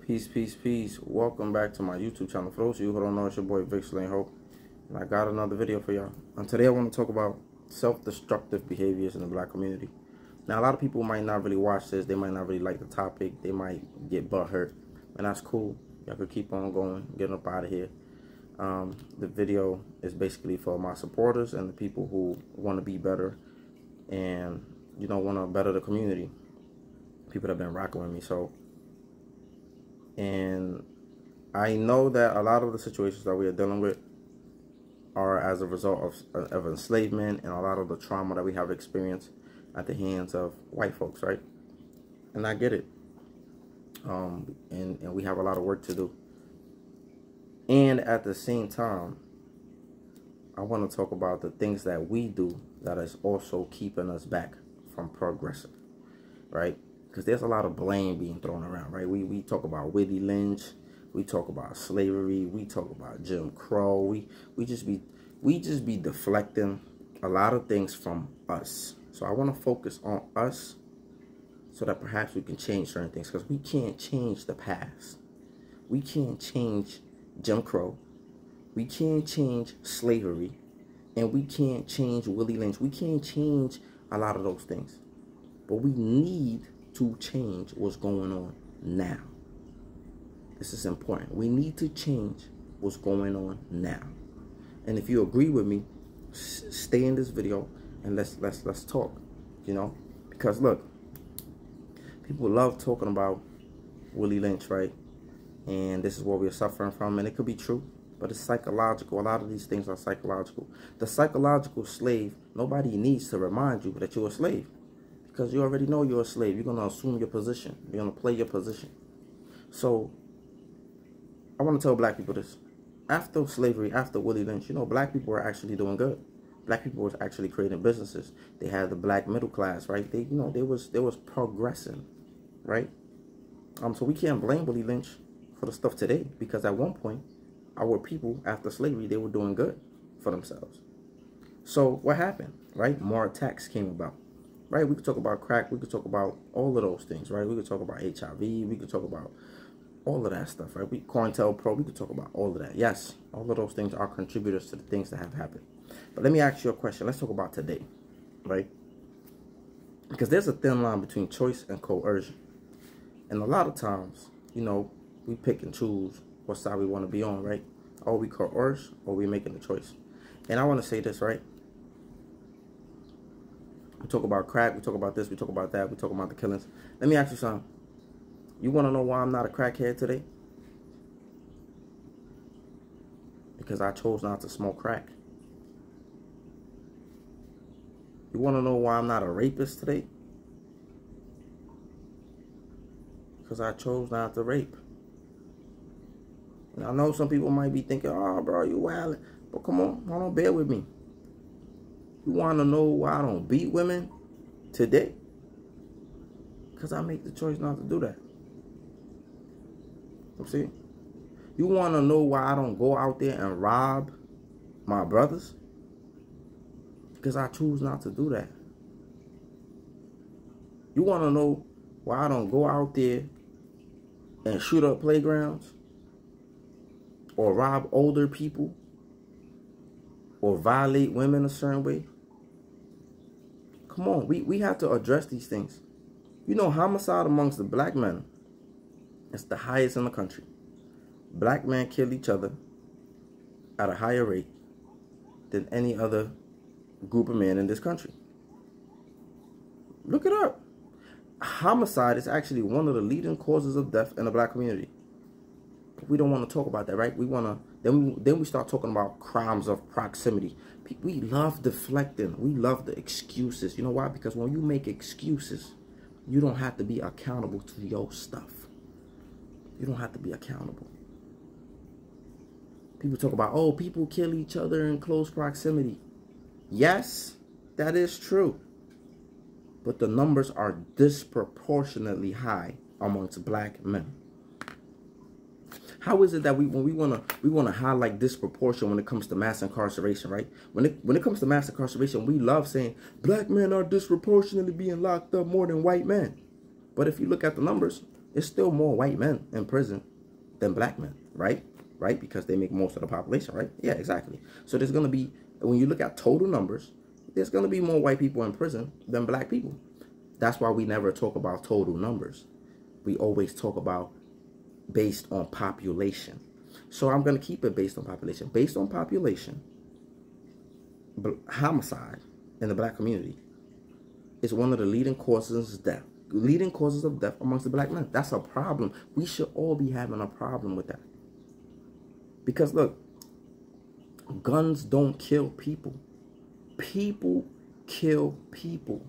Peace, peace, peace. Welcome back to my YouTube channel. For those of you who don't know, it's your boy vicslanghope, and I got another video for y'all. And today I want to talk about self-destructive behaviors in the black community. Now, a lot of people might not really watch this. They might not really like the topic. They might get butthurt, and that's cool. Y'all could keep on going, getting up out of here. The video is basically for my supporters and the people who want to be better and, you know, want to better the community. People that have been rocking with me. And I know that a lot of the situations that we are dealing with are as a result of enslavement and a lot of the trauma that we have experienced at the hands of white folks, right? And I get it. And we have a lot of work to do. And at the same time, I want to talk about the things that we do that is also keeping us back from progressing, right? Because there's a lot of blame being thrown around, right? We talk about Willie Lynch, we talk about slavery, we talk about Jim Crow. We just be deflecting a lot of things from us. So I want to focus on us so that perhaps we can change certain things, because we can't change the past. We can't change Jim Crow. We can't change slavery, and we can't change Willie Lynch. We can't change a lot of those things, but we need to change what's going on now. This is important. We need to change what's going on now. And if you agree with me, stay in this video and let's talk, you know, because look, people love talking about Willie Lynch, right? And this is what we're suffering from, and it could be true, but it's psychological. A lot of these things are psychological. The psychological slave, nobody needs to remind you that you're a slave, because you already know you're a slave. You're going to assume your position. You're going to play your position. So I want to tell black people this. After slavery, after Willie Lynch, you know, black people were actually doing good. Black people was actually creating businesses. They had the black middle class, right? They, you know, they was progressing, right? So we can't blame Willie Lynch for the stuff today, because at one point, our people after slavery, they were doing good for themselves. So what happened, right? More attacks came about. Right, we could talk about crack. We could talk about all of those things, right? We could talk about HIV. We could talk about all of that stuff, right? COINTELPRO. We could talk about all of that. Yes, all of those things are contributors to the things that have happened. But let me ask you a question. Let's talk about today, right? Because there's a thin line between choice and coercion. And a lot of times, you know, we pick and choose what side we want to be on, right? Or we coerce, or we're making a choice. And I want to say this, right? We talk about crack, we talk about this, we talk about that, we talk about the killings. Let me ask you something. You want to know why I'm not a crackhead today? Because I chose not to smoke crack. You want to know why I'm not a rapist today? Because I chose not to rape. And I know some people might be thinking, oh, bro, you wildin'. But come on, hold on, bear with me. You want to know why I don't beat women today? Because I make the choice not to do that. You see? You want to know why I don't go out there and rob my brothers? Because I choose not to do that. You want to know why I don't go out there and shoot up playgrounds? Or rob older people? Or violate women a certain way? Come on, we have to address these things. You know, homicide amongst the black men is the highest in the country. Black men kill each other at a higher rate than any other group of men in this country. Look it up. Homicide is actually one of the leading causes of death in the black community. We don't want to talk about that, right? We want to, then we start talking about crimes of proximity. We love deflecting. We love the excuses. You know why? Because when you make excuses, you don't have to be accountable to your stuff. You don't have to be accountable. People talk about, oh, people kill each other in close proximity. Yes, that is true. But the numbers are disproportionately high amongst black men. How is it that we want to highlight disproportion when it comes to mass incarceration, right? When it comes to mass incarceration, we love saying black men are disproportionately being locked up more than white men. But if you look at the numbers, It's still more white men in prison than black men, right? Right? Because they make most of the population, right? Yeah, exactly. So there's going to be, when you look at total numbers, there's going to be more white people in prison than black people. That's why we never talk about total numbers. We always talk about based on population. So I'm going to keep it based on population. Based on population, homicide in the black community is one of the leading causes of death. Leading causes of death amongst the black men. That's a problem. We should all be having a problem with that. Because look, guns don't kill people. People kill people.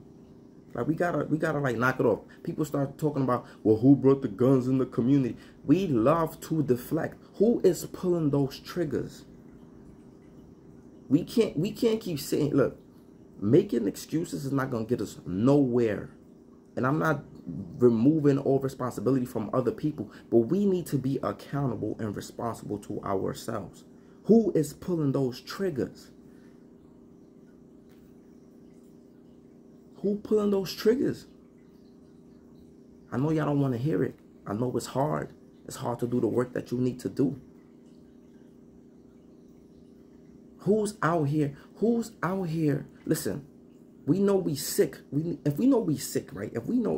Like we gotta like knock it off. People start talking about, well, who brought the guns in the community? We love to deflect. Who is pulling those triggers? We can't keep saying, look, making excuses is not gonna get us nowhere. And I'm not removing all responsibility from other people, but we need to be accountable and responsible to ourselves. Who is pulling those triggers? Who pulling those triggers? I know y'all don't want to hear it. I know it's hard. It's hard to do the work that you need to do. Who's out here? Who's out here? Listen, we know we sick. If we know we sick, right? If we know,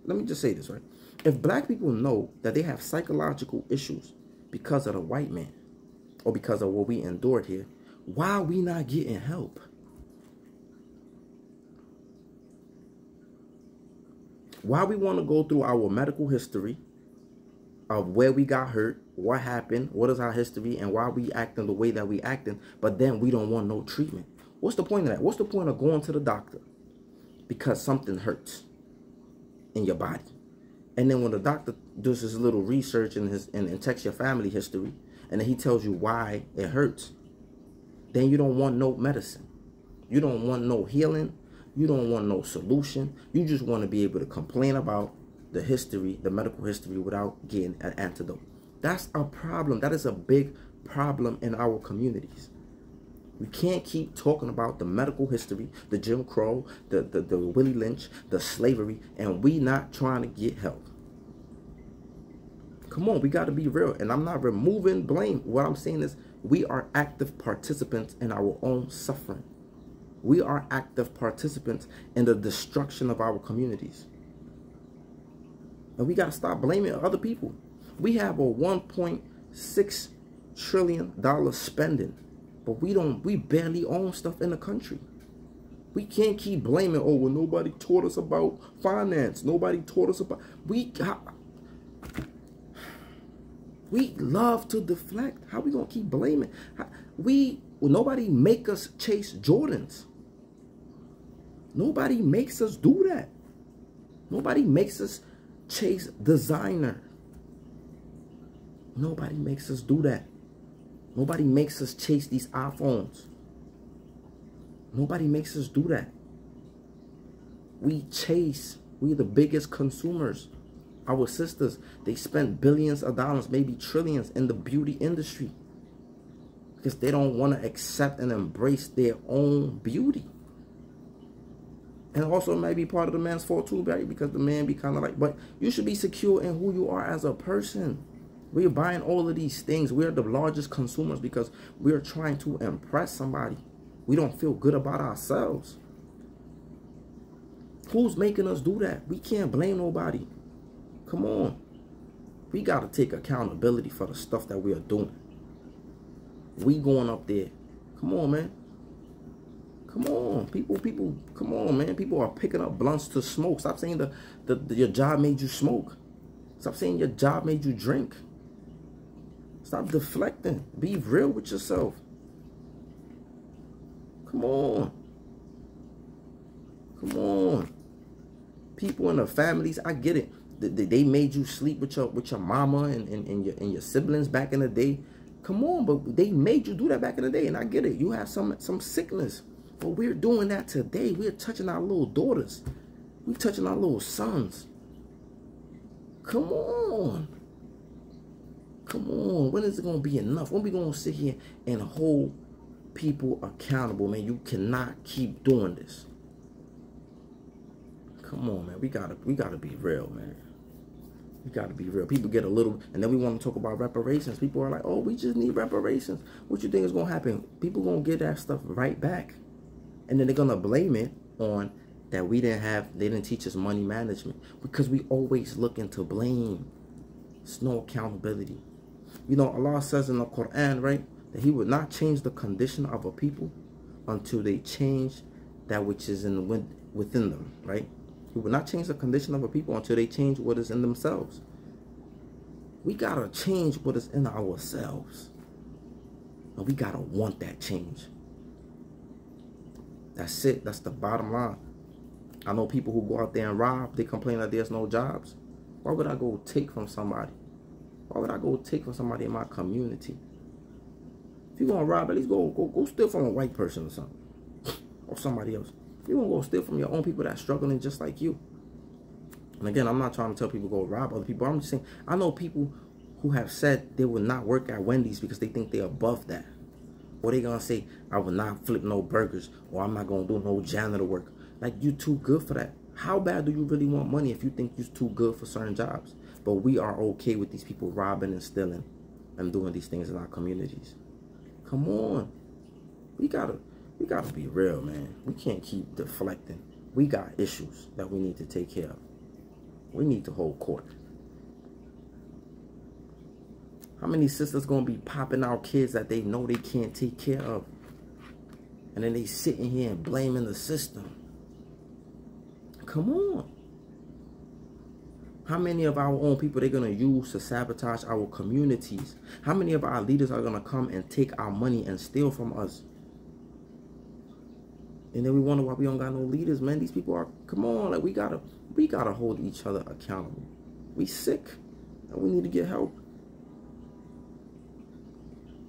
let me just say this, right? If black people know that they have psychological issues because of the white man or because of what we endured here, why are we not getting help? Why we want to go through our medical history of where we got hurt, what happened, what is our history, and why we acting the way that we acting, but then we don't want no treatment. What's the point of that? What's the point of going to the doctor? Because something hurts in your body. And then when the doctor does his little research and checks your family history, and then he tells you why it hurts, then you don't want no medicine. You don't want no healing. You don't want no solution. You just want to be able to complain about the history, the medical history, without getting an antidote. That's a problem. That is a big problem in our communities. We can't keep talking about the medical history, the Jim Crow, the Willie Lynch, the slavery, and we not trying to get help. Come on, we got to be real. And I'm not removing blame. What I'm saying is we are active participants in our own suffering. We are active participants in the destruction of our communities. And we got to stop blaming other people. We have a $1.6 trillion spending, but we barely own stuff in the country. We can't keep blaming, oh, well, nobody taught us about finance. Nobody taught us about... We love to deflect. How we going to keep blaming? Nobody make us chase Jordans. Nobody makes us do that. Nobody makes us chase designer. Nobody makes us do that. Nobody makes us chase these iPhones. Nobody makes us do that. We're the biggest consumers. Our sisters, they spend billions of dollars, maybe trillions in the beauty industry because they don't want to accept and embrace their own beauty. And also it might be part of the man's fault too, right? Because the man be kind of like, but you should be secure in who you are as a person. We're buying all of these things. We're the largest consumers because we're trying to impress somebody. We don't feel good about ourselves. Who's making us do that? We can't blame nobody. Come on. We got to take accountability for the stuff that we are doing. We going up there. Come on, man. Come on, people, come on, man. People are picking up blunts to smoke. Stop saying your job made you smoke. Stop saying your job made you drink. Stop deflecting. Be real with yourself. Come on. Come on. People in the families, I get it. They made you sleep with your mama and your siblings back in the day. Come on, but they made you do that back in the day, and I get it. You have some sickness. But we're doing that today. We're touching our little daughters. We're touching our little sons. Come on. Come on. When is it going to be enough? When are we going to sit here and hold people accountable, man? You cannot keep doing this. Come on, man. We gotta be real, man. We got to be real. People get a little, and then we want to talk about reparations. People are like, oh, we just need reparations. What you think is going to happen? People going to get that stuff right back. And then they're going to blame it on that they didn't teach us money management. Because we always looking to blame. There's no accountability. You know, Allah says in the Quran, right, that He would not change the condition of a people until they change that which is within them, right? He will not change the condition of a people until they change what is in themselves. We got to change what is in ourselves. And we got to want that change. That's it. That's the bottom line. I know people who go out there and rob. They complain that there's no jobs. Why would I go take from somebody? Why would I go take from somebody in my community? If you're going to rob, at least go steal from a white person or something. Or somebody else. You're going to go steal from your own people that's struggling just like you. And again, I'm not trying to tell people go rob other people. I'm just saying, I know people who have said they will not work at Wendy's because they think they're above that. Or they going to say, I will not flip no burgers. Or I'm not going to do no janitor work. Like, you too good for that. How bad do you really want money if you think you're too good for certain jobs? But we are okay with these people robbing and stealing and doing these things in our communities. Come on. We gotta be real, man. We can't keep deflecting. We got issues that we need to take care of. We need to hold court. How many sisters gonna be popping out kids that they know they can't take care of? And then they sitting here and blaming the system. Come on. How many of our own people they're going to use to sabotage our communities? How many of our leaders are going to come and take our money and steal from us? And then we wonder why we don't got no leaders, man. These people are, come on, like we gotta hold each other accountable. We sick and we need to get help.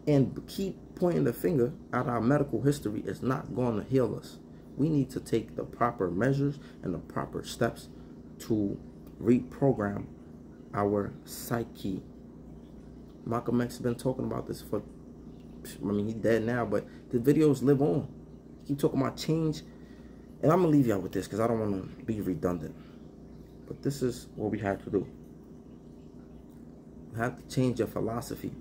And keep pointing the finger at our medical history is not going to heal us. We need to take the proper measures and the proper steps to reprogram our psyche. Malcolm X has been talking about this for, I mean, he's dead now, but the videos live on. Keep talking about change. And I'm going to leave y'all with this because I don't want to be redundant. But this is what we have to do. You have to change your philosophy.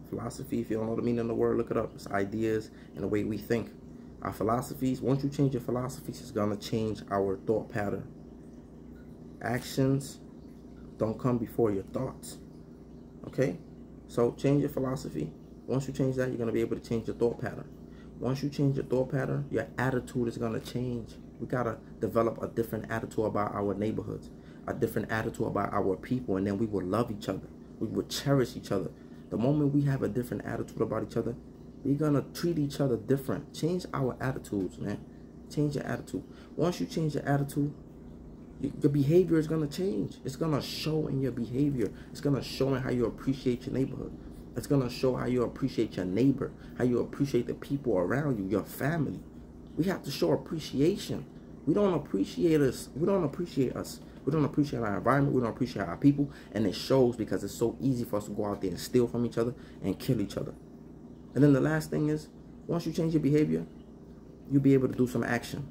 Philosophy, if you don't know the meaning of the word, look it up. It's ideas and the way we think. Our philosophies, once you change your philosophies, it's going to change our thought pattern. Actions don't come before your thoughts. Okay? So change your philosophy. Once you change that, you're going to be able to change your thought pattern. Once you change your thought pattern, your attitude is going to change. We got to develop a different attitude about our neighborhoods, a different attitude about our people, and then we will love each other. We will cherish each other. The moment we have a different attitude about each other, we're going to treat each other different. Change our attitudes, man. Change your attitude. Once you change your attitude, your behavior is going to change. It's going to show in your behavior. It's going to show in how you appreciate your neighborhood. It's going to show how you appreciate your neighbor, how you appreciate the people around you, your family. We have to show appreciation. We don't appreciate us. We don't appreciate us. We don't appreciate our environment. We don't appreciate our people. And it shows because it's so easy for us to go out there and steal from each other and kill each other. And then the last thing is, once you change your behavior, you'll be able to do some action.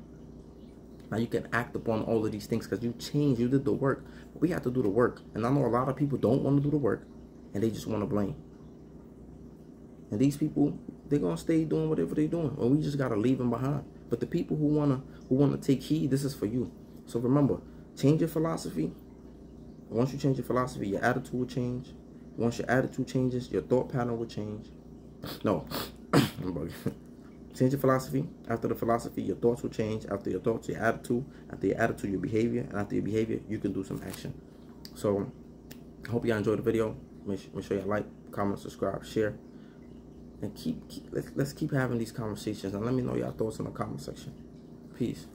Now you can act upon all of these things because you changed, you did the work. But we have to do the work. And I know a lot of people don't want to do the work and they just want to blame. And these people, they're going to stay doing whatever they're doing. And we just got to leave them behind. But the people who want to take heed, this is for you. So remember, change your philosophy. Once you change your philosophy, your attitude will change. Once your attitude changes, your thought pattern will change. No, I'm bugging. Change your philosophy. After the philosophy, your thoughts will change. After your thoughts, your attitude. After your attitude, your behavior. And after your behavior, you can do some action. So, I hope y'all enjoyed the video. Make sure you like, comment, subscribe, share. And let's keep having these conversations. And let me know your thoughts in the comment section. Peace.